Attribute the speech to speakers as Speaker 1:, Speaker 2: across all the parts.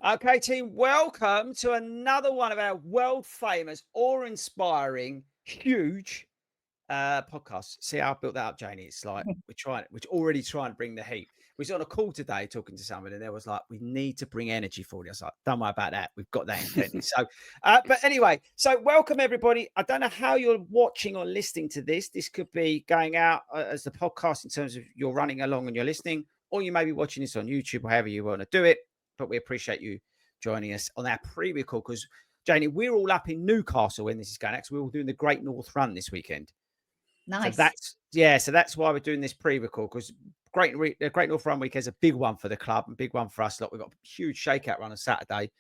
Speaker 1: Okay, team, welcome to another one of our world famous, awe-inspiring, huge podcasts. See how I built that up, Janie? It's like we're already trying to bring the heat. We was on a call today talking to someone, and there was like, we need to bring energy for you. I was like, don't worry about that. We've got that in plenty. But anyway, so welcome everybody. I don't know how you're watching or listening to this. This could be going out as the podcast in terms of you're running along and you're listening, or you may be watching this on YouTube or however you want to do it. But we appreciate you joining us on our pre-record because, Janie, we're all up in Newcastle when this is going out. So we're all doing the Great North Run this weekend. So
Speaker 2: Nice.
Speaker 1: that's why we're doing this pre-record because the Great North Run weekend is a big one for the club and big one for us. Like we've got a huge shakeout run on Saturday.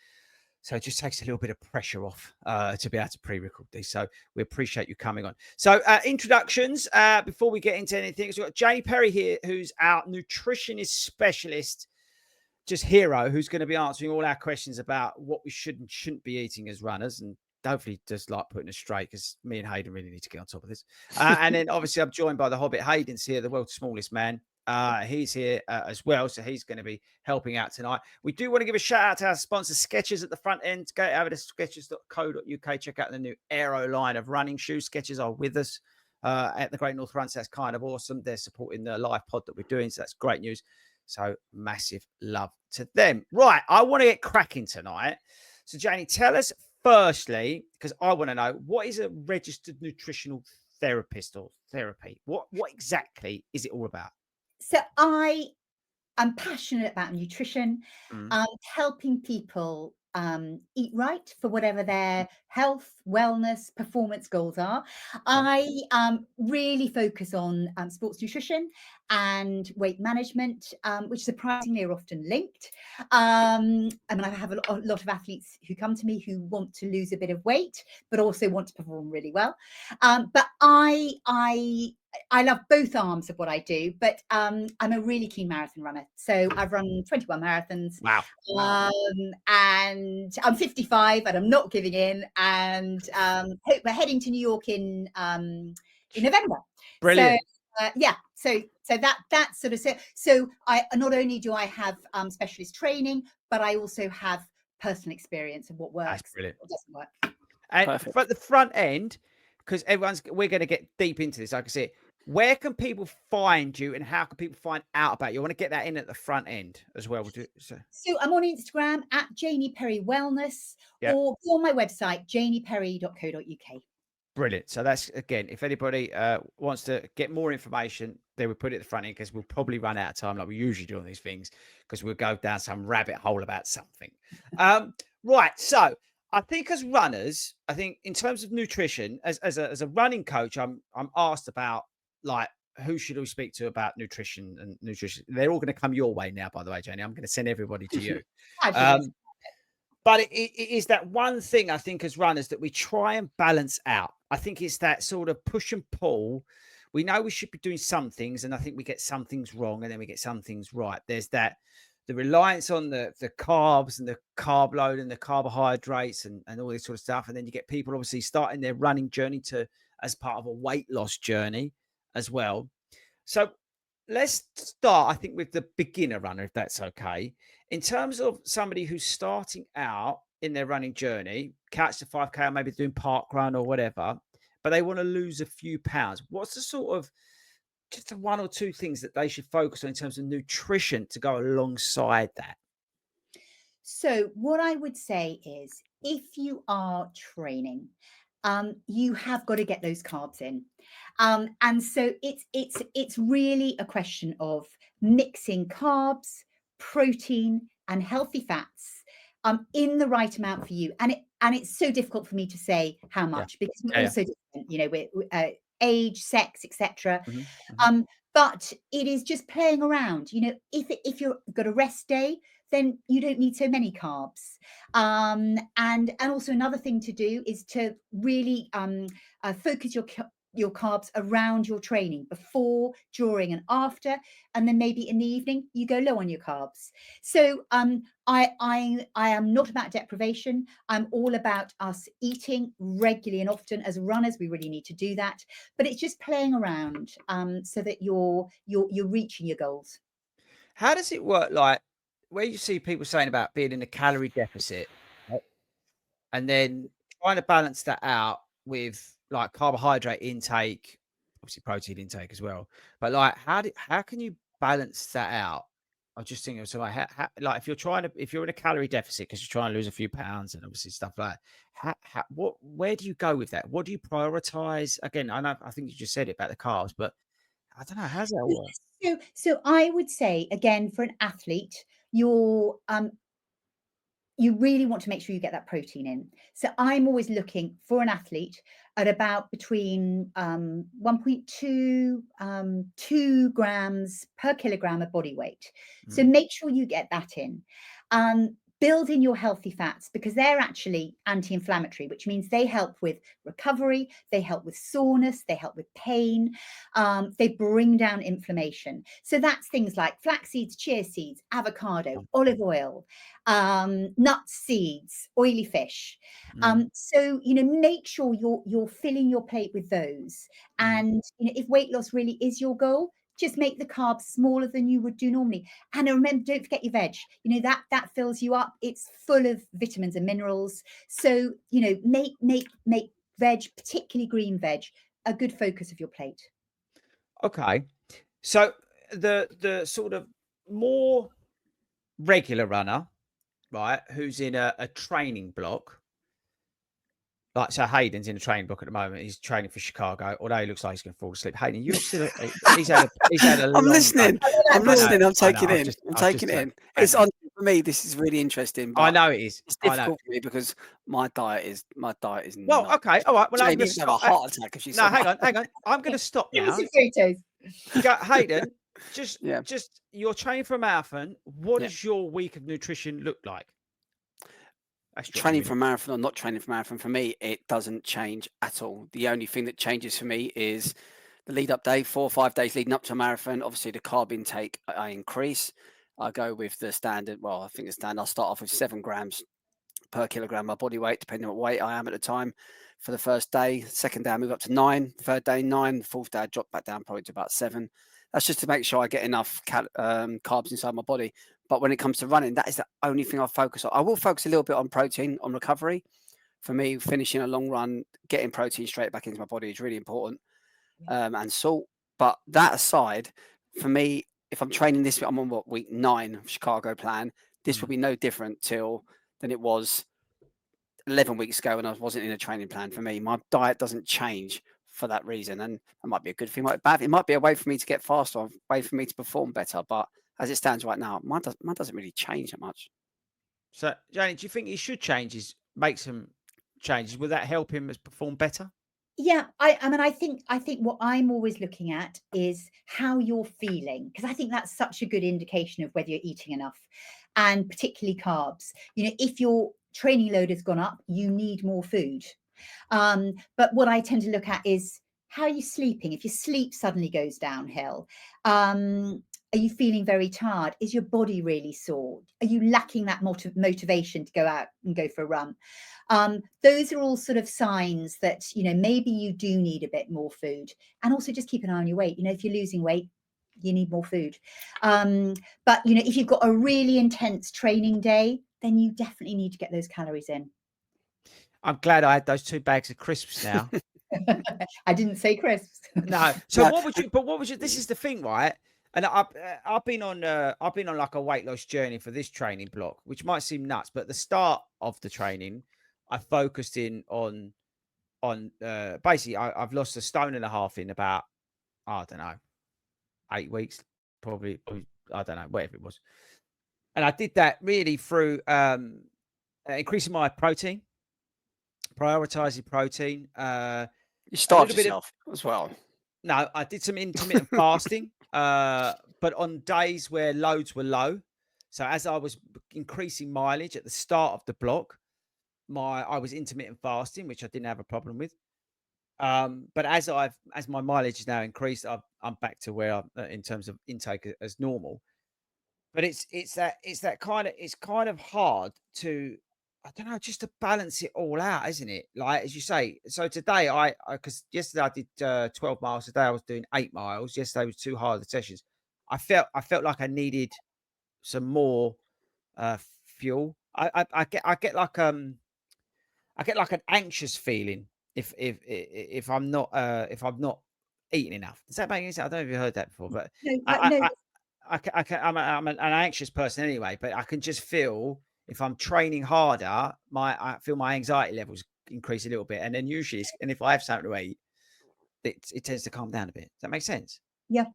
Speaker 1: So it just takes a little bit of pressure off to be able to pre-record these. So we appreciate you coming on. So introductions before we get into anything. So we've got Janie Perry here, who's our nutritionist specialist, just hero, who's going to be answering all our questions about what we should and shouldn't be eating as runners, and hopefully just like putting us straight because me and Hayden really need to get on top of this. And then obviously I'm joined by the Hobbit. Hayden's here, the world's smallest man. He's here as well, so he's going to be helping out tonight. We do want to give a shout out to our sponsor, Skechers, at the front end. Go over to skechers.co.uk. Check out the new Aero line of running shoes. Skechers are with us at the Great North Run, so that's kind of awesome. They're supporting the live pod that we're doing, so that's great news. So massive love to them. Right, I want to get cracking tonight. So Janie, tell us firstly, because I want to know, what is a registered nutritional therapist or therapy? What exactly is it all about?
Speaker 2: So I'm passionate about nutrition, helping people eat right for whatever their health, wellness, performance goals are. I really focus on sports nutrition and weight management, which surprisingly are often linked. I mean, I have a lot of athletes who come to me who want to lose a bit of weight, but also want to perform really well. But I love both arms of what I do, but I'm a really keen marathon runner. So I've run 21 marathons.
Speaker 1: Wow.
Speaker 2: And I'm 55 and I'm not giving in. And we're heading to New York in November.
Speaker 1: Brilliant.
Speaker 2: So that sort of so I not only do I have specialist training, but I also have personal experience of what works.
Speaker 1: That's brilliant.
Speaker 2: What doesn't work.
Speaker 1: And
Speaker 3: Perfect.
Speaker 1: at the front end, because we're going to get deep into this, like I said, where can people find you and how can people find out about you? I want to get that in at the front end as well.
Speaker 2: So I'm on Instagram at Janie Perry Wellness, or go on my website, janieperry.co.uk.
Speaker 1: Brilliant. So that's, again, if anybody wants to get more information, they would put it at the front end because we'll probably run out of time like we usually do on these things because we'll go down some rabbit hole about something. Right. So I think as runners, I think in terms of nutrition, as a running coach, I'm asked about like, who should we speak to about nutrition and nutrition? They're all going to come your way now, by the way, Janie. I'm going to send everybody to you. But it is that one thing I think as runners that we try and balance out. I think it's that sort of push and pull. We know we should be doing some things, and I think we get some things wrong, and then we get some things right. There's the reliance on the carbs and the carb load and the carbohydrates and all this sort of stuff. And then you get people obviously starting their running journey as part of a weight loss journey as well. So let's start, I think, with the beginner runner, if that's okay. In terms of somebody who's starting out in their running journey, catch the 5K or maybe doing park run or whatever, but they want to lose a few pounds. What's the sort of just the one or two things that they should focus on in terms of nutrition to go alongside that?
Speaker 2: So what I would say is if you are training, you have got to get those carbs in. And so it's really a question of mixing carbs, protein, and healthy fats in the right amount for you. And it's so difficult for me to say how much because we're also different, you know, we're age, sex, etc. But it is just playing around. You know, if you've got a rest day, then you don't need so many carbs. And also another thing to do is to really focus your carbs around your training before, during, and after, and then maybe in the evening you go low on your carbs. So I am not about deprivation. I'm all about us eating regularly and often. As runners, we really need to do that. But it's just playing around so that you're reaching your goals.
Speaker 1: How does it work? Like, where you see people saying about being in a calorie deficit, right, and then trying to balance that out with like carbohydrate intake, obviously protein intake as well. But like, how can you balance that out? I was just thinking, so like, like if you're trying to, if you're in a calorie deficit because you're trying to lose a few pounds and obviously stuff like that, where do you go with that? What do you prioritize? Again, I know, I think you just said it about the carbs, but I don't know, how's that work?
Speaker 2: So I would say again for an athlete, you really want to make sure you get that protein in. So I'm always looking for an athlete at about between 1.2 2 grams per kilogram of body weight. So
Speaker 1: Mm,
Speaker 2: make sure you get that in. Build in your healthy fats because they're actually anti-inflammatory, which means they help with recovery, they help with soreness, they help with pain, they bring down inflammation. So that's things like flax seeds, chia seeds, avocado, olive oil, nuts, seeds, oily fish.
Speaker 1: mm,
Speaker 2: So make sure you're filling your plate with those.
Speaker 1: mm.
Speaker 2: And if weight loss really is your goal, just make the carbs smaller than you would do normally. And remember, don't forget your veg. That fills you up. It's full of vitamins and minerals. So make veg, particularly green veg, a good focus of your plate.
Speaker 1: Okay. So the sort of more regular runner, right, who's in a training block, like so Hayden's in a training block at the moment. He's training for Chicago, although he looks like he's going to fall asleep. Hayden, you're still he's had a
Speaker 3: I'm
Speaker 1: long day.
Speaker 3: listening.
Speaker 2: I know
Speaker 3: I'm
Speaker 2: that
Speaker 1: I know,
Speaker 2: door.
Speaker 3: listening. I'm
Speaker 1: I know.
Speaker 3: taking
Speaker 1: I've
Speaker 3: in.
Speaker 1: just
Speaker 3: I'm
Speaker 1: I've
Speaker 3: taking
Speaker 1: just
Speaker 3: in.
Speaker 1: fair
Speaker 3: It's
Speaker 1: enough.
Speaker 3: on for me. This is really interesting,
Speaker 1: I
Speaker 3: but
Speaker 1: know it is.
Speaker 3: it's
Speaker 1: I know.
Speaker 3: difficult for me because my diet is
Speaker 1: Well,
Speaker 3: not.
Speaker 1: okay, all right. Well, I'm
Speaker 3: Jane
Speaker 1: going to
Speaker 3: even have a
Speaker 1: stop.
Speaker 3: heart attack if she
Speaker 1: No,
Speaker 3: saw
Speaker 1: hang
Speaker 3: my.
Speaker 1: on, hang on. I'm going to stop
Speaker 2: Give me
Speaker 1: now.
Speaker 2: some photos.
Speaker 1: Go, Hayden. Just
Speaker 3: Yeah,
Speaker 1: just you're training for a marathon. What
Speaker 3: yeah.
Speaker 1: does your week of nutrition look like? That's dropped you
Speaker 3: Training
Speaker 1: in
Speaker 3: for a
Speaker 1: it.
Speaker 3: marathon or not training for a marathon, for me, it doesn't change at all. The only thing that changes for me is the lead up day, 4 or 5 days leading up to a marathon. Obviously, the carb intake I increase. I go with the standard. Well, I think the standard. I'll start off with 7 grams per kilogram of body weight, depending on what weight I am at the time. For the first day, second day I move up to 9, third day 9, fourth day I drop back down probably to about 7. That's just to make sure I get enough carbs inside my body. But when it comes to running, that is the only thing I focus on. I will focus a little bit on protein, on recovery. For me, finishing a long run, getting protein straight back into my body is really important, and salt. But that aside, for me, if I'm training this, I'm on week 9 of Chicago plan. This will
Speaker 1: Mm.
Speaker 3: be no different than it was 11 weeks ago when I wasn't in a training plan. For me, my diet doesn't change for that reason, and that might be a good thing, might be bad. It might be a way for me to get faster, a way for me to perform better. But as it stands right now, mine doesn't really change that much.
Speaker 1: So, Janie, do you think he should make some changes? Will that help him as perform better?
Speaker 2: Yeah, I mean, I think what I'm always looking at is how you're feeling because I think that's such a good indication of whether you're eating enough, and particularly carbs. If your training load has gone up, you need more food. But what I tend to look at is how are you sleeping? If your sleep suddenly goes downhill, are you feeling very tired? Is your body really sore? Are you lacking that motivation to go out and go for a run? Those are all sort of signs that maybe you do need a bit more food, and also just keep an eye on your weight. If you're losing weight, you need more food. But if you've got a really intense training day, then you definitely need to get those calories in.
Speaker 1: I'm glad I had those 2 bags of crisps now.
Speaker 2: I didn't say crisps.
Speaker 1: No. So
Speaker 3: No,
Speaker 1: what would you? But what would you? This is the thing, right? And I've been on like a weight loss journey for this training block, which might seem nuts, but at the start of the training, I focused in on basically I've lost 1.5 stone in about I don't know 8 weeks, probably I don't know whatever it was, and I did that really through increasing my protein, prioritizing protein,
Speaker 3: you
Speaker 1: a
Speaker 3: starved
Speaker 1: little bit of
Speaker 3: yourself as well.
Speaker 1: no, I did some intermittent fasting, but on days where loads were low. So as I was increasing mileage at the start of the block, I was intermittent fasting, which I didn't have a problem with. But as my mileage has now increased, I'm back to where I'm in terms of intake as normal. But it's kind of hard to I don't know just to balance it all out, isn't it? Like as you say. So today I because yesterday I did 12 miles. Today I was doing 8 miles. Yesterday was 2 harder sessions. I felt like I needed some more. fuel. I get like an anxious feeling if I'm not eating enough. Does that make any sense? I don't know if you heard that before, but
Speaker 2: No,
Speaker 1: I
Speaker 2: no,
Speaker 1: I I'm an anxious person anyway, but I can just feel if I'm training harder, I feel my anxiety levels increase a little bit, and then usually, and if I have something to eat, it tends to calm down a bit. Does that make sense?
Speaker 2: yeah.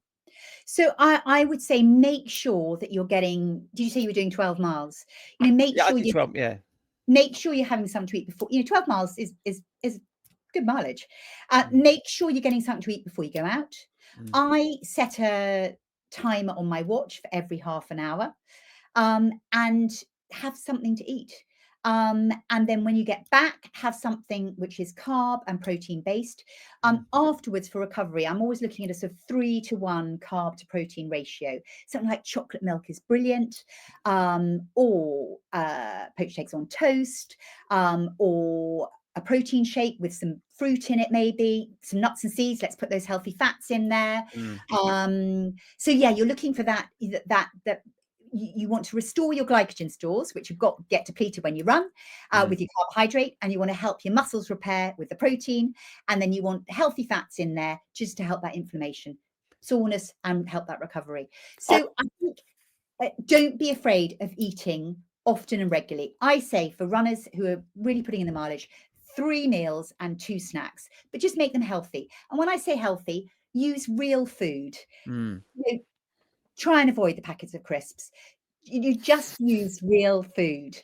Speaker 2: So I would say make sure that you're getting. Did you say you were doing 12 miles?
Speaker 1: Yeah, I do 12. Yeah.
Speaker 2: Make sure you're having something to eat before. 12 miles is good mileage.
Speaker 1: Mm,
Speaker 2: Make sure you're getting something to eat before you go out.
Speaker 1: mm,
Speaker 2: I set a timer on my watch for every half an hour, and have something to eat. And then when you get back, have something which is carb and protein based.
Speaker 1: mm,
Speaker 2: Afterwards, for recovery, I'm always looking at a sort of 3-to-1 carb to protein ratio. Something like chocolate milk is brilliant, or poached eggs on toast, or a protein shake with some fruit in it, maybe some nuts and seeds. Let's put those healthy fats in there.
Speaker 1: mm,
Speaker 2: So yeah, you're looking for that you want to restore your glycogen stores, which get depleted when you run,
Speaker 1: mm.
Speaker 2: with your carbohydrate, and you want to help your muscles repair with the protein, and then you want healthy fats in there just to help that inflammation, soreness, and help that recovery.
Speaker 1: I,
Speaker 2: So I think don't be afraid of eating often and regularly. I say for runners who are really putting in the mileage, 3 meals and 2 snacks, but just make them healthy. And when I say healthy, use real food.
Speaker 1: mm,
Speaker 2: You know, try and avoid the packets of crisps. You just use real food.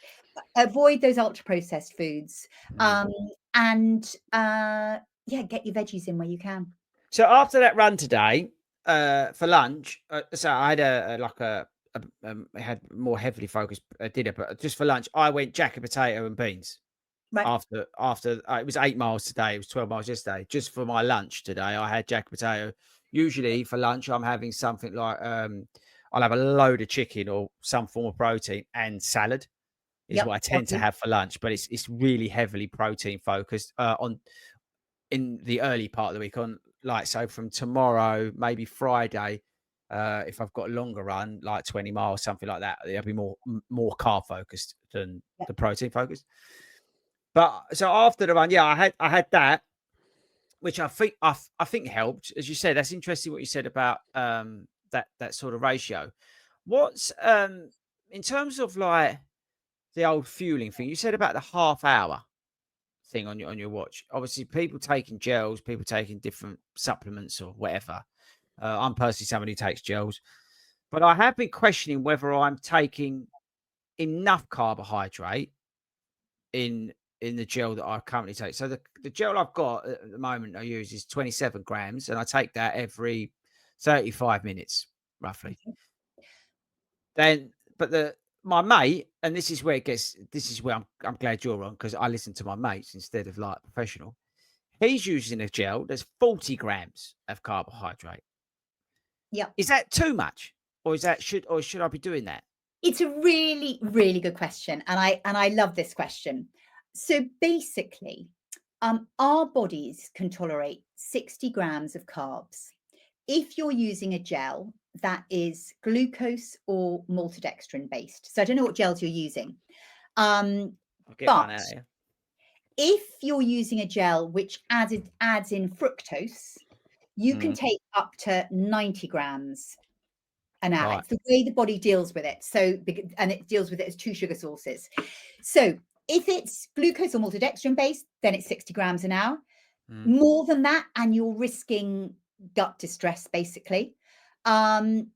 Speaker 2: Avoid those ultra processed foods.
Speaker 1: mm.
Speaker 2: Um, and yeah, get your veggies in where you can.
Speaker 1: So after that run today, for lunch, so I had I had more heavily focused dinner, but just for lunch, I went jacket potato and beans.
Speaker 2: Right.
Speaker 1: After it was 8 miles today, it was 12 miles yesterday. Just for my lunch today, I had jacket potato. Usually for lunch, I'm having something like I'll have a load of chicken or some form of protein and salad is what
Speaker 2: Yep.
Speaker 1: I tend to
Speaker 2: Lovely.
Speaker 1: have for lunch. But it's really heavily protein focused on in the early part of the week. On like so from tomorrow, maybe Friday. If I've got a longer run, like 20 miles, something like that, it'll be more carb focused than
Speaker 2: Yep.
Speaker 1: the protein focused. But so after the run, yeah, I had that, which I think helped. As you said, that's interesting what you said about that sort of ratio. What's in terms of like the old fueling thing, you said about the half hour thing on your watch. Obviously, people taking gels, people taking different supplements or whatever. I'm personally somebody who takes gels, but I have been questioning whether I'm taking enough carbohydrate in the gel that I currently take. So the gel I've got at the moment I use is 27 grams, and I take that every 35 minutes, roughly. Then, but my mate, and this is where I'm glad you're on because I listen to my mates instead of like professional. He's using a gel that's 40 grams of carbohydrate.
Speaker 2: Yep.
Speaker 1: Is that too much, or should I be doing that?
Speaker 2: It's a really, really good question, and I love this question. So basically, our bodies can tolerate 60 grams of carbs. If you're using a gel that is glucose or maltodextrin based, so I don't know what gels you're using,
Speaker 1: I'll get one
Speaker 2: but
Speaker 1: out here.
Speaker 2: if you're using a gel which adds in fructose, you can
Speaker 1: Mm,
Speaker 2: take up to 90 grams an hour.
Speaker 1: right.
Speaker 2: It's the way the body deals with it. So, and it deals with it as 2 sugar sources. So, if it's glucose or maltodextrin based, then it's 60 grams an hour.
Speaker 1: Mm,
Speaker 2: More than that, and you're risking gut distress, basically. And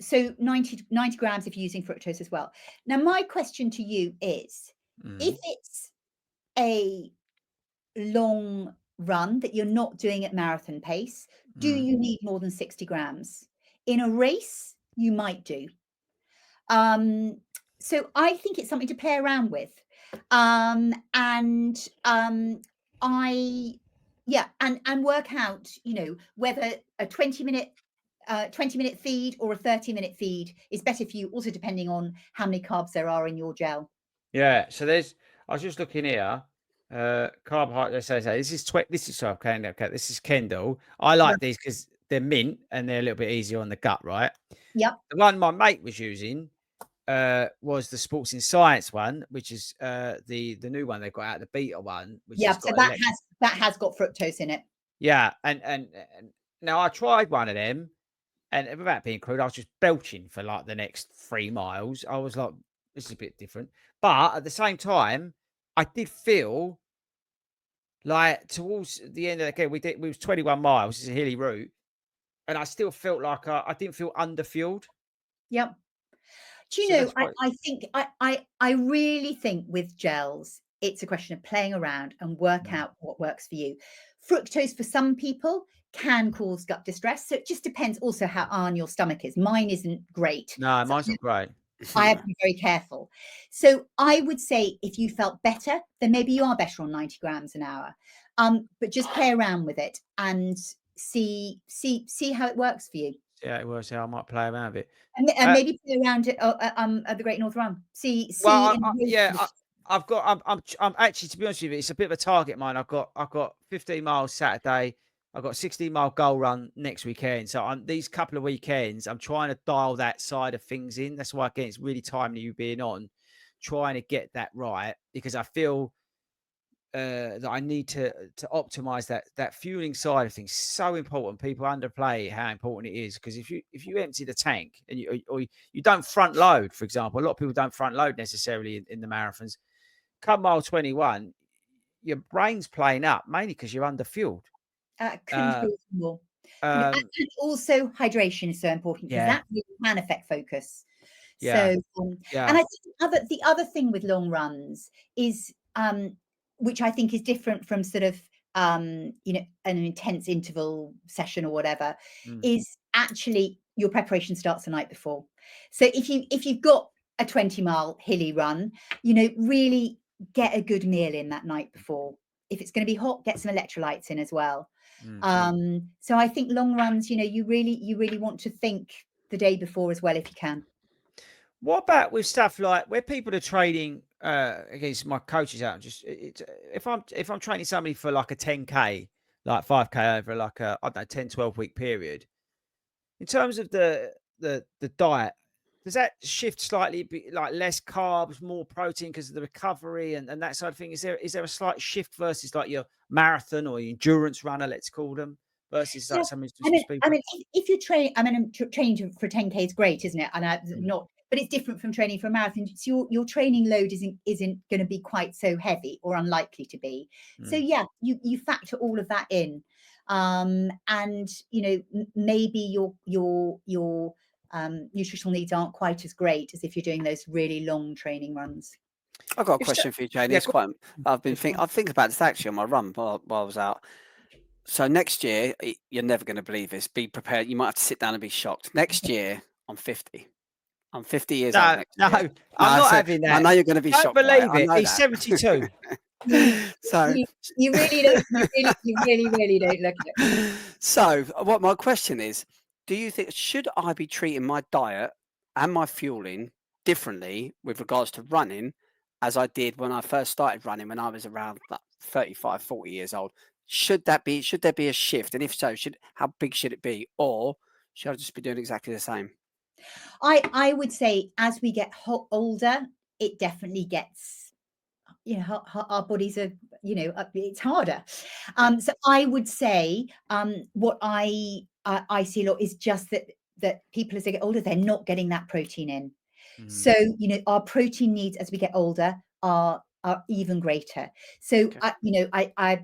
Speaker 2: so 90 grams if you're using fructose as well. Now, my question to you is if
Speaker 1: mm,
Speaker 2: it's a long run that you're not doing at marathon pace, do
Speaker 1: mm.
Speaker 2: you need more than 60 grams? In a race, you might do. Um, so I think it's something to play around with. And I yeah, and work out, whether a 20-minute feed or a 30-minute feed is better for you, also depending on how many carbs there are in your gel.
Speaker 1: Yeah. So I was just looking here. Carbohydrate. This is so okay. This is Kendall. I like
Speaker 2: Right.
Speaker 1: these because they're mint and they're a little bit easier on the gut, right?
Speaker 2: Yep.
Speaker 1: The one my mate was using, was the Sports in Science one, which is the new one they've got out, the beta one, which
Speaker 2: Yeah,
Speaker 1: has
Speaker 2: so
Speaker 1: got
Speaker 2: that has got fructose in it.
Speaker 1: yeah, and now I tried one of them, and without being crude, I was just belching for like the next 3 miles. I was like, this is a bit different, but at the same time, I did feel like towards the end of the game, we was 21 miles. It's a hilly route, and I still felt like I didn't feel underfueled.
Speaker 2: Yep. Do you
Speaker 1: So
Speaker 2: know,
Speaker 1: that's why.
Speaker 2: I think I really think with gels, it's a question of playing around and work
Speaker 1: Mm.
Speaker 2: out what works for you. Fructose for some people can cause gut distress. So it just depends also how iron your stomach is. Mine isn't great.
Speaker 1: No,
Speaker 2: So
Speaker 1: mine's not great.
Speaker 2: I have to be very careful. So I would say if you felt better, then maybe you are better on 90 grams an hour. But just play around with it and see how it works for you.
Speaker 1: Yeah, it was. Yeah, I might play around with it.
Speaker 2: And maybe play around at the Great North Run. See
Speaker 1: Well,
Speaker 2: in
Speaker 1: yeah, I've got. I'm actually, to be honest with you, it's a bit of a target of mine. I've got 15 miles Saturday. I've got 16-mile goal run next weekend. So these couple of weekends, I'm trying to dial that side of things in. That's why again, it's really timely you being on, trying to get that right because I feel that I need to optimize that fueling side of things. So important. People underplay how important it is because if you empty the tank and you don't front load, for example, a lot of people don't front load necessarily in the marathons. Come mile 21, your brain's playing up mainly because you're underfueled.
Speaker 2: couldn't
Speaker 1: Uh,
Speaker 2: agree with you more.
Speaker 1: um,
Speaker 2: And also hydration is so important because
Speaker 1: yeah,
Speaker 2: that really can affect focus.
Speaker 1: yeah,
Speaker 2: So, and
Speaker 1: yeah.
Speaker 2: I think the other thing with long runs is, which I think is different from sort of, an intense interval session or whatever,
Speaker 1: Mm,
Speaker 2: is actually your preparation starts the night before. So if you've got a 20-mile hilly run, really get a good meal in that night before. If it's going to be hot, get some electrolytes in as well.
Speaker 1: mm.
Speaker 2: So I think long runs, you really want to think the day before as well if you can.
Speaker 1: What about with stuff like where people are training against my coaches out? Just if I'm training somebody for like a 10K, like 5K over like a I don't know 10-12 week period. In terms of the diet, does that shift slightly? Like less carbs, more protein because of the recovery and that side of thing? Is there a slight shift versus like your marathon or your endurance runner, let's call them, versus
Speaker 2: Yeah,
Speaker 1: like somebody who's
Speaker 2: I
Speaker 1: just a
Speaker 2: mean,
Speaker 1: speed?
Speaker 2: I mean, if you're training, I mean, training for 10K is great, isn't it? And
Speaker 1: Mm,
Speaker 2: not, but it's different from training for a marathon. So your training load isn't going to be quite so heavy or unlikely to be. So
Speaker 1: mm.
Speaker 2: yeah, you factor all of that in, and maybe your nutritional needs aren't quite as great as if you're doing those really long training runs.
Speaker 3: I've got a
Speaker 1: If so,
Speaker 3: question for you, Jane.
Speaker 1: yeah,
Speaker 3: It's
Speaker 1: go
Speaker 3: quite. I've been
Speaker 1: it's fine.
Speaker 3: thinking about this actually on my run while I was out. So next year, you're never going to believe this. Be prepared. You might have to sit down and be shocked. Next year, I'm 50. I'm 50 years old
Speaker 1: No,
Speaker 3: next
Speaker 1: no,
Speaker 3: year.
Speaker 1: I'm
Speaker 3: No,
Speaker 1: not
Speaker 3: so
Speaker 1: having
Speaker 3: I
Speaker 1: that.
Speaker 3: know you're going to be
Speaker 1: Don't
Speaker 3: shocked by it.
Speaker 1: believe
Speaker 3: I
Speaker 1: it.
Speaker 3: know
Speaker 1: He's
Speaker 3: that.
Speaker 1: 72.
Speaker 2: You,
Speaker 3: So,
Speaker 2: you really don't. You really don't look at it.
Speaker 3: so what my question is, do you think should I be treating my diet and my fueling differently with regards to running as I did when I first started running when I was around like 35, 40 years old? Should there be a shift? And if so, how big should it be? Or should I just be doing exactly the same?
Speaker 2: I would say as we get older, it definitely gets, our bodies are, it's harder.
Speaker 3: Yeah.
Speaker 2: So I would say, what I see a lot is just that people as they get older, they're not getting that protein in.
Speaker 1: Mm,
Speaker 2: So, our protein needs as we get older are even greater. So,
Speaker 3: Okay.
Speaker 2: I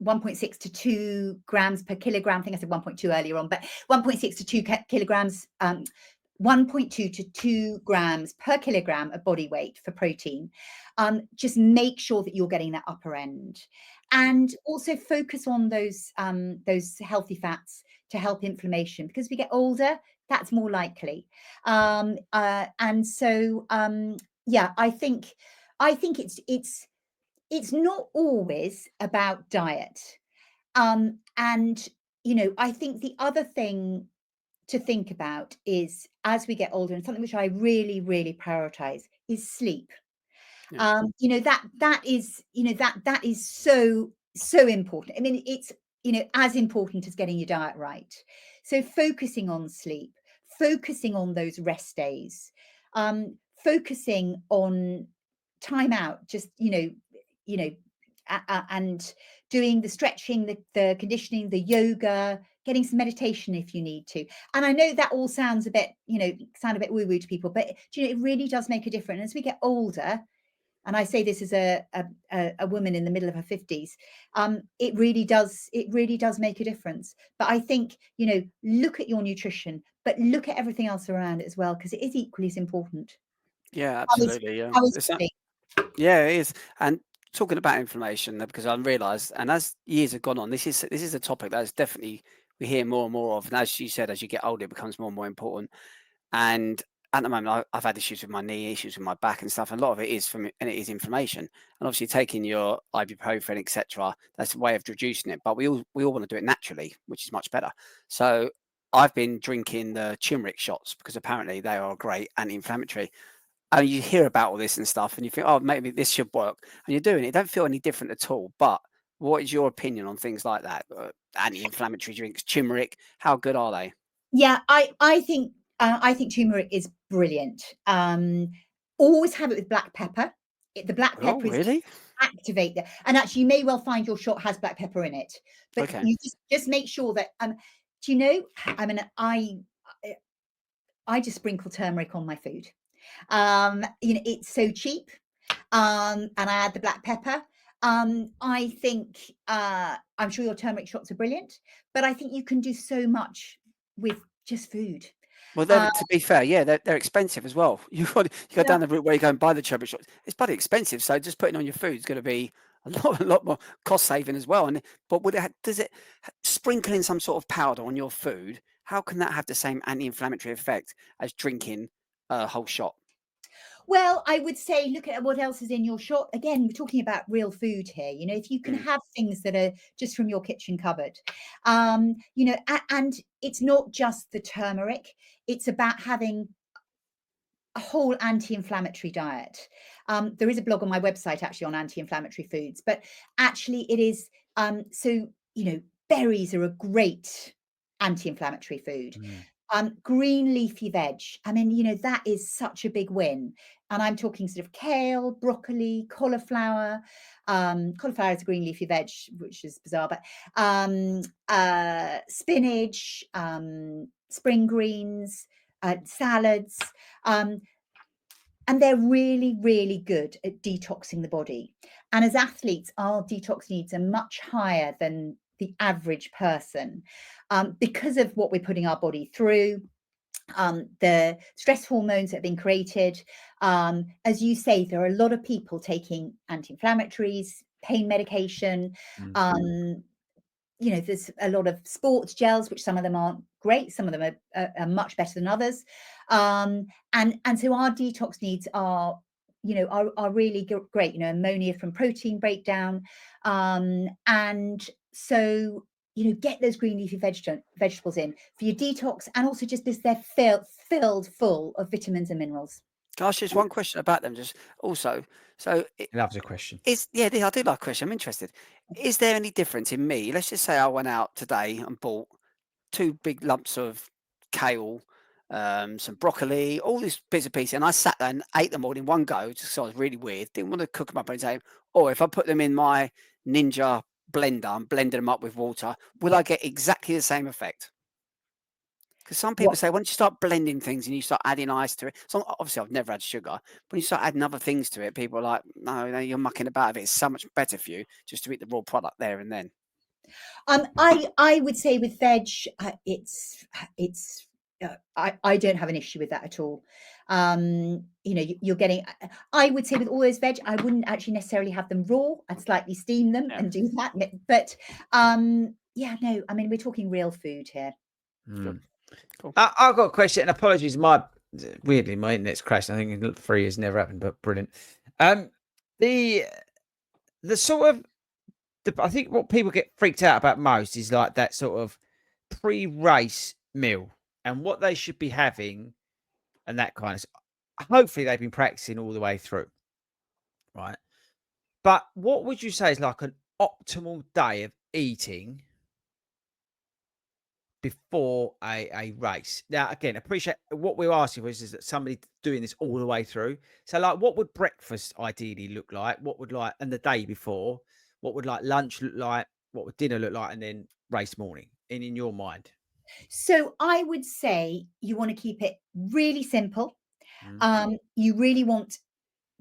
Speaker 2: 1.6 to 2 grams per kilogram. I think I said 1.2 earlier on, but 1.6 to 2 kilograms, 1.2 to 2 grams per kilogram of body weight for protein. Just make sure that you're getting that upper end, and also focus on those healthy fats to help inflammation, because as we get older, that's more likely. And so, yeah, I think it's not always about diet. And I think the other thing to think about is, as we get older, and something which I really, really prioritize, is sleep.
Speaker 3: Yeah.
Speaker 2: That is so important. I mean, it's as important as getting your diet right. So focusing on sleep, focusing on those rest days, focusing on time out, just, you know, and doing the stretching, the conditioning, the yoga, getting some meditation if you need to. And I know that all sounds a bit, sound a bit woo woo to people, but it really does make a difference. As we get older, and I say this as a woman in the middle of her 50s, it really does make a difference. But I think, look at your nutrition, but look at everything else around it as well, because it is equally as important.
Speaker 3: Yeah,
Speaker 2: How is
Speaker 3: absolutely. Yeah,
Speaker 2: how is
Speaker 3: it's
Speaker 2: body?
Speaker 3: yeah, it is. And talking about inflammation, because I realised, and as years have gone on, this is a topic that is definitely we hear more and more of. And as you said, as you get older, it becomes more and more important. And at the moment, I've had issues with my knee, issues with my back and stuff. And a lot of it is and it is inflammation. And obviously, taking your ibuprofen, etc., that's a way of reducing it. But we all want to do it naturally, which is much better. So I've been drinking the turmeric shots because apparently they are great anti-inflammatory. And you hear about all this and stuff, and you think, oh, maybe this should work, and you're doing it. It don't feel any different at all. But what is your opinion on things like that? Anti-inflammatory drinks, turmeric, how good are they?
Speaker 2: Yeah, I think turmeric is brilliant. Always have it with black pepper. The black
Speaker 3: Oh,
Speaker 2: pepper is
Speaker 3: really?
Speaker 2: activate that, and actually, you may well find your shot has black pepper in it, but
Speaker 3: Okay.
Speaker 2: you just make sure that. Do you know? I mean, I just sprinkle turmeric on my food. It's so cheap, and I add the black pepper. I think I'm sure your turmeric shots are brilliant, but I think you can do so much with just food.
Speaker 3: Well,
Speaker 2: Uh,
Speaker 3: to be fair, yeah, they're expensive as well. You go
Speaker 2: yeah.
Speaker 3: down the route where you go and buy the turmeric shots. It's bloody expensive. So just putting on your food is going to be a lot more cost saving as well. But does it sprinkling some sort of powder on your food? How can that have the same anti-inflammatory effect as drinking a whole shot?
Speaker 2: Well, I would say look at what else is in your shot. Again, we're talking about real food here. If you can
Speaker 3: Mm.
Speaker 2: have things that are just from your kitchen cupboard, and it's not just the turmeric. It's about having a whole anti-inflammatory diet. There is a blog on my website actually on anti-inflammatory foods, but actually it is so berries are a great anti-inflammatory food.
Speaker 1: Mm.
Speaker 2: Green leafy veg. I mean, that is such a big win. And I'm talking sort of kale, broccoli, cauliflower. Cauliflower is a green leafy veg, which is bizarre, but spinach, spring greens, salads. Um, and they're really, really good at detoxing the body. And as athletes, our detox needs are much higher than the average person because of what we're putting our body through, the stress hormones that have been created. As you say, there are a lot of people taking anti-inflammatories, pain medication.
Speaker 1: Mm.
Speaker 2: There's a lot of sports gels, which some of them aren't great, some of them are much better than others. And so our detox needs are really great. Ammonia from protein breakdown, and so get those green leafy vegetables in for your detox, and also just because they're filled full of vitamins and minerals.
Speaker 3: Can I ask just one question about them? Just also, so
Speaker 1: He loves a question.
Speaker 3: I do like a question. I'm interested. Is there any difference in me? Let's just say I went out today and bought two big lumps of kale, some broccoli, all these bits and pieces, and I sat there and ate them all in one go, just so I was really weird. Didn't want to cook them up and say, or if I put them in my Ninja blender and blended them up with water, will I get exactly the same effect? Because some people
Speaker 2: What
Speaker 3: say once you start blending things and you start adding ice to it, so obviously I've never had sugar. When you start adding other things to it, people are like, no, no, you're mucking about with it. It's so much better for you just to eat the raw product there and then.
Speaker 2: I would say with veg, it's I don't have an issue with that at all. You're getting. I would say with all those veg, I wouldn't actually necessarily have them raw. I'd slightly steam them
Speaker 3: Yeah,
Speaker 2: and do that. But yeah, no. I mean, we're talking real food here.
Speaker 3: good,
Speaker 1: Mm.
Speaker 3: cool.
Speaker 1: I've got a question, and apologies, weirdly my internet's crashed. I think in 3 years never happened, but brilliant. Um, the the sort of I think what people get freaked out about most is like that sort of pre-race meal and what they should be having and that kind of hopefully they've been practicing all the way through, right? But what would you say is like an optimal day of eating before a race. Now, again, appreciate what we're asking for is that somebody doing this all the way through. So, like, what would breakfast ideally look like? What would like, and the day before, what would like lunch look like? What would dinner look like? And then race morning, in your mind.
Speaker 2: So I would say you want to keep it really simple.
Speaker 1: Mm,
Speaker 2: You really want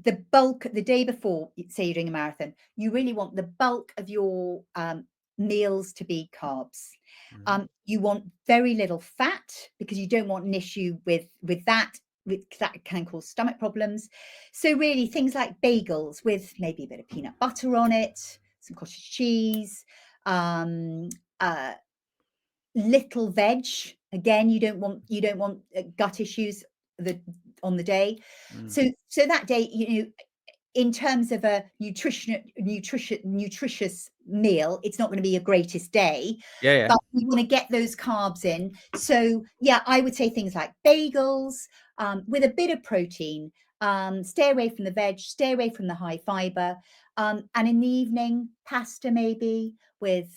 Speaker 2: the bulk the day before, say you're doing a marathon, you really want the bulk of your meals to be carbs.
Speaker 1: mhm,
Speaker 2: You want very little fat because you don't want an issue with that. That can cause stomach problems. So really things like bagels with maybe a bit of peanut butter on it, some cottage cheese, um, uh, little veg. Again, you don't want gut issues the on the day.
Speaker 1: mm.
Speaker 2: So that day, in terms of a nutritious meal, it's not going to be your greatest day,
Speaker 1: Yeah, yeah.
Speaker 2: but you want to get those carbs in. So yeah, I would say things like bagels with a bit of protein. Stay away from the veg, stay away from the high fiber, and in the evening, pasta maybe with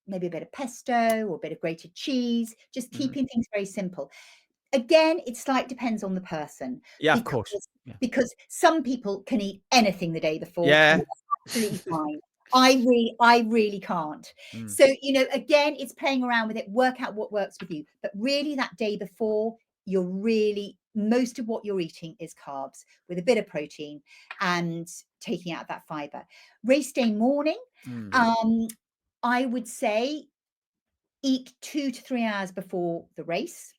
Speaker 2: maybe a bit of pesto or a bit of grated cheese. Just
Speaker 1: Mhm.
Speaker 2: keeping things very simple. Again, it slightly depends on the person
Speaker 1: Yeah, of course.
Speaker 2: because
Speaker 1: Yeah.
Speaker 2: because some people can eat anything the day before and
Speaker 1: Yeah.
Speaker 2: that's absolutely fine. I really can't.
Speaker 1: Mm,
Speaker 2: So, again, it's playing around with it, work out what works with you. But really that day before, you're really most of what you're eating is carbs with a bit of protein and taking out that fiber. Race day morning,
Speaker 1: mm.
Speaker 2: um, I would say eat 2 to 3 hours before the race.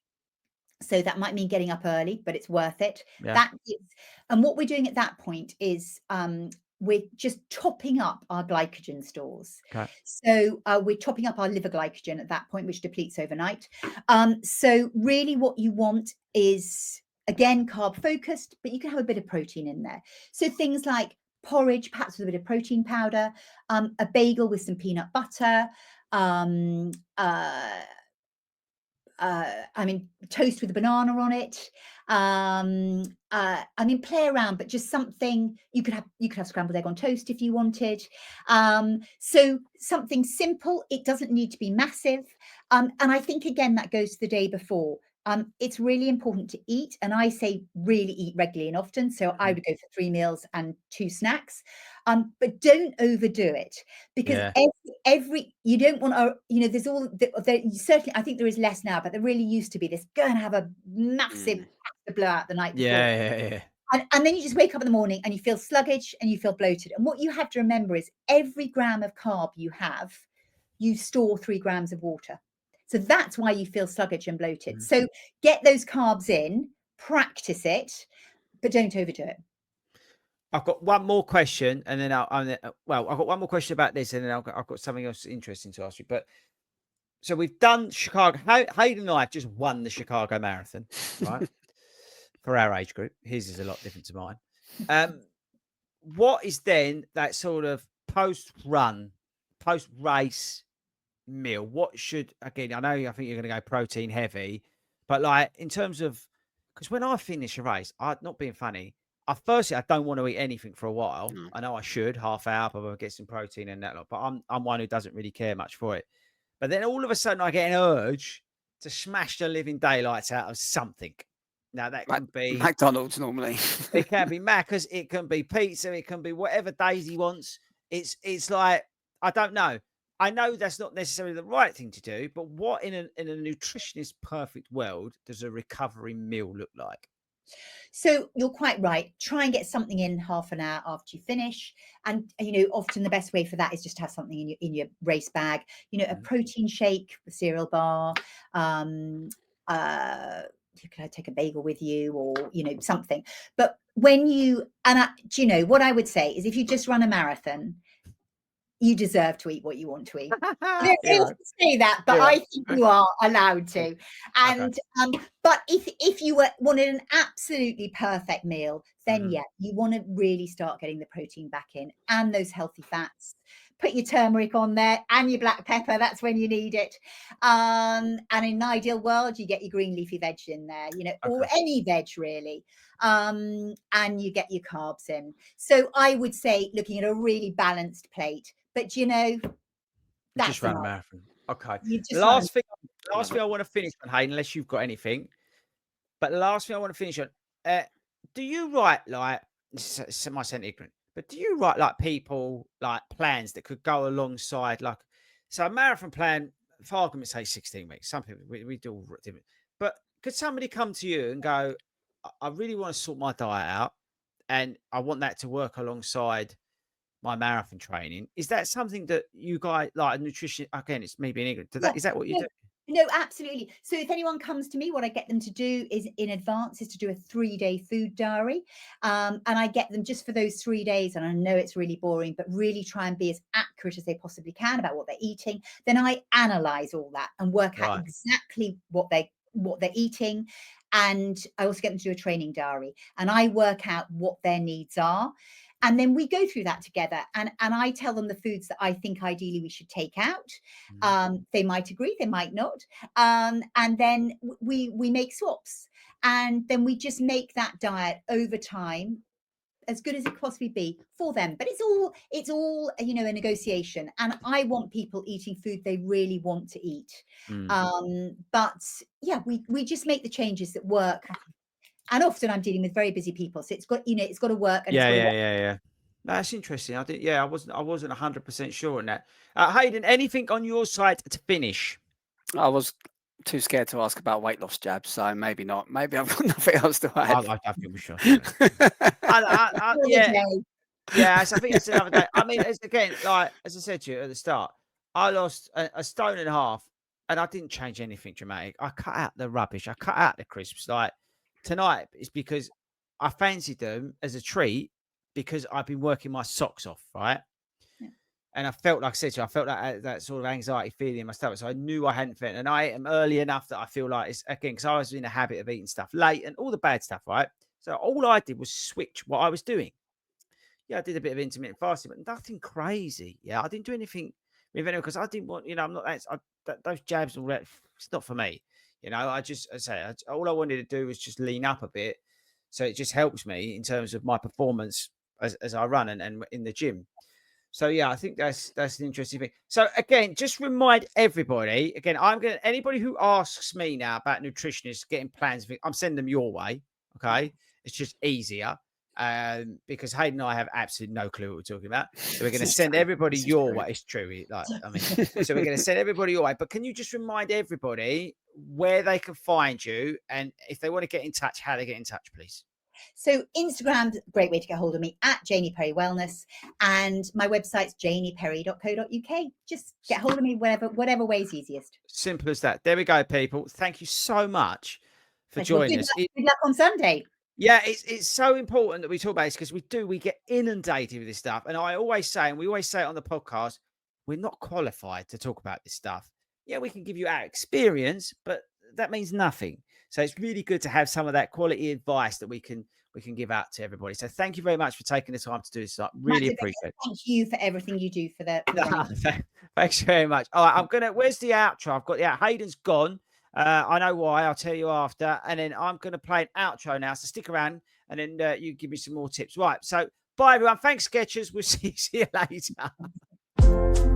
Speaker 2: So that might mean getting up early, but it's worth it.
Speaker 1: Yeah.
Speaker 2: That is, and what we're doing at that point is we're just topping up our glycogen stores.
Speaker 1: Okay.
Speaker 2: So we're topping up our liver glycogen at that point, which depletes overnight. So really, what you want is again carb focused, but you can have a bit of protein in there. So things like porridge, perhaps with a bit of protein powder, a bagel with some peanut butter. Um, uh, toast with a banana on it. Play around, but just something you could have scrambled egg on toast if you wanted. So something simple. It doesn't need to be massive. And I think again that goes to the day before. It's really important to eat, and I say really eat regularly and often. So I
Speaker 1: Mhm.
Speaker 2: would go for 3 meals and 2 snacks, but don't overdo it because
Speaker 1: Yeah.
Speaker 2: every you don't want to there's certainly I think there is less now, but there really used to be this go and have a massive
Speaker 3: Mm.
Speaker 2: pasta blowout the night before,
Speaker 1: Yeah, yeah, yeah.
Speaker 2: and then you just wake up in the morning and you feel sluggish and you feel bloated. And what you have to remember is every gram of carb you have, you store 3 grams of water. So that's why you feel sluggish and bloated.
Speaker 1: Mhm.
Speaker 2: So get those carbs in, practice it, but don't overdo it.
Speaker 1: I've got one more question, and then well, I've got one more question about this, and then I've got something else interesting to ask you. But so we've done Chicago. Hayden and I have just won the Chicago Marathon, right? For our age group, his is a lot different to mine. Um, what is then that sort of post-run, post-race meal? What should again? I think you're going to go protein heavy, but like in terms of because when I finish a race, I not being funny. Firstly, I don't want to eat anything for a while.
Speaker 3: No.
Speaker 1: I know I should half hour, but I'll get some protein and that lot. But I'm one who doesn't really care much for it. But then all of a sudden, I get an urge to smash the living daylights out of something. Now that
Speaker 3: Mac
Speaker 1: can be
Speaker 3: McDonald's normally.
Speaker 1: it can be Macca's, it can be pizza, it can be whatever Daisy wants. It's like I don't know. I know that's not necessarily the right thing to do, but what in a nutritionist perfect world does a recovery meal look like?
Speaker 2: So you're quite right. Try and get something in half an hour after you finish. And often the best way for that is just to have something in your race bag. A
Speaker 1: Mhm.
Speaker 2: protein shake, a cereal bar. Can I take a bagel with you, or something? But what I would say is if you just run a marathon, you deserve to eat what you want to eat. I
Speaker 1: Yeah,
Speaker 2: don't
Speaker 1: right.
Speaker 2: say that, but
Speaker 1: Yeah.
Speaker 2: I think you are allowed to.
Speaker 1: Okay.
Speaker 2: And but if you wanted an absolutely perfect meal, then
Speaker 1: Mhm.
Speaker 2: yeah, you want to really start getting the protein back in and those healthy fats. Put your turmeric on there and your black pepper. That's when you need it. And in an ideal world, you get your green leafy veg in there, or
Speaker 1: Okay.
Speaker 2: any veg really. And you get your carbs in. So I would say looking at a really balanced plate. But
Speaker 1: Just
Speaker 2: that's
Speaker 1: run a
Speaker 2: enough.
Speaker 1: marathon. Okay.
Speaker 2: You just run 'em.
Speaker 1: Last thing last thing I want to finish on, Hayden, unless you've got anything. But the last thing I want to finish on, do you write like, this might sound ignorant, but do you write like people like plans that could go alongside like, so a marathon plan, for argument's sake, 16 weeks. Some people, we do all different. But could somebody come to you and go, I really want to sort my diet out and I want that to work alongside my marathon training? Is that something that you guys like a nutrition? Again, it's me being ignorant.
Speaker 2: Yeah,
Speaker 1: Is that what you
Speaker 2: no,
Speaker 1: do?
Speaker 2: no, absolutely. So if anyone comes to me, what I get them to do is in advance is to do a 3-day food diary. And I get them just for those 3 days. And I know it's really boring, but really try and be as accurate as they possibly can about what they're eating. Then I analyze all that and work out
Speaker 1: Right.
Speaker 2: exactly what they're eating. And I also get them to do a training diary and I work out what their needs are. And then we go through that together and I tell them the foods that I think ideally we should take out. They might agree, they might not. And then we make swaps. And then we just make that diet over time as good as it could possibly be for them. But it's all a negotiation. And I want people eating food they really want to eat. But yeah, we just make the changes that work. And often I'm dealing with very busy people, so it's got to work and it's got to work.
Speaker 1: Yeah. That's interesting. I wasn't 100% sure on that. Hayden, anything on your side to finish?
Speaker 3: I was too scared to ask about weight loss jabs, so maybe not. Maybe I've got nothing else to add.
Speaker 1: I think we should. Yeah, so I think it's another day. I mean, it's again, like as I said to you at the start, I lost a stone and a half, and I didn't change anything dramatic. I cut out the rubbish. I cut out the crisps. Like tonight, it's because I fancied them as a treat because I've been working my socks off, right?
Speaker 2: Yeah.
Speaker 1: And I felt like I said to you, I felt like that sort of anxiety feeling in my stomach. So I knew I hadn't fit, and I ate them early enough that I feel like it's again because I was in a habit of eating stuff late and all the bad stuff, right? So all I did was switch what I was doing. Yeah, I did a bit of intermittent fasting, but nothing crazy. Yeah, I didn't do anything with anyone because I didn't want, I'm not those jabs and all that. It's not for me. All I wanted to do was just lean up a bit, so it just helps me in terms of my performance as I run and in the gym. So yeah, I think that's an interesting thing. So again, just remind everybody. Again, anybody who asks me now about nutritionists getting plans, I'm sending them your way. Okay, it's just easier. Because Hayden and I have absolutely no clue what we're talking about. So we're going to send everybody your way. It's true. So we're going to send everybody your way. But can you just remind everybody where they can find you and if they want to get in touch, how they get in touch, please?
Speaker 2: So Instagram's a great way to get hold of me at Janie Perry Wellness, and my website's janieperry.co.uk. Just get hold of me whatever way is easiest.
Speaker 1: Simple as that. There we go, people. Thank you so much for joining us.
Speaker 2: Good luck on Sunday.
Speaker 1: Yeah, it's so important that we talk about this because we get inundated with this stuff. And I always say, and we always say it on the podcast, we're not qualified to talk about this stuff. Yeah, we can give you our experience, but that means nothing. So it's really good to have some of that quality advice that we can give out to everybody. So thank you very much for taking the time to do this. I really appreciate it.
Speaker 2: Thank you for everything you do for the
Speaker 1: Thanks very much. All right, where's the outro? I've got Hayden's gone. I know why. I'll tell you after. And then I'm going to play an outro now. So stick around and then you give me some more tips. Right. So bye, everyone. Thanks, Sketchers. We'll see you later.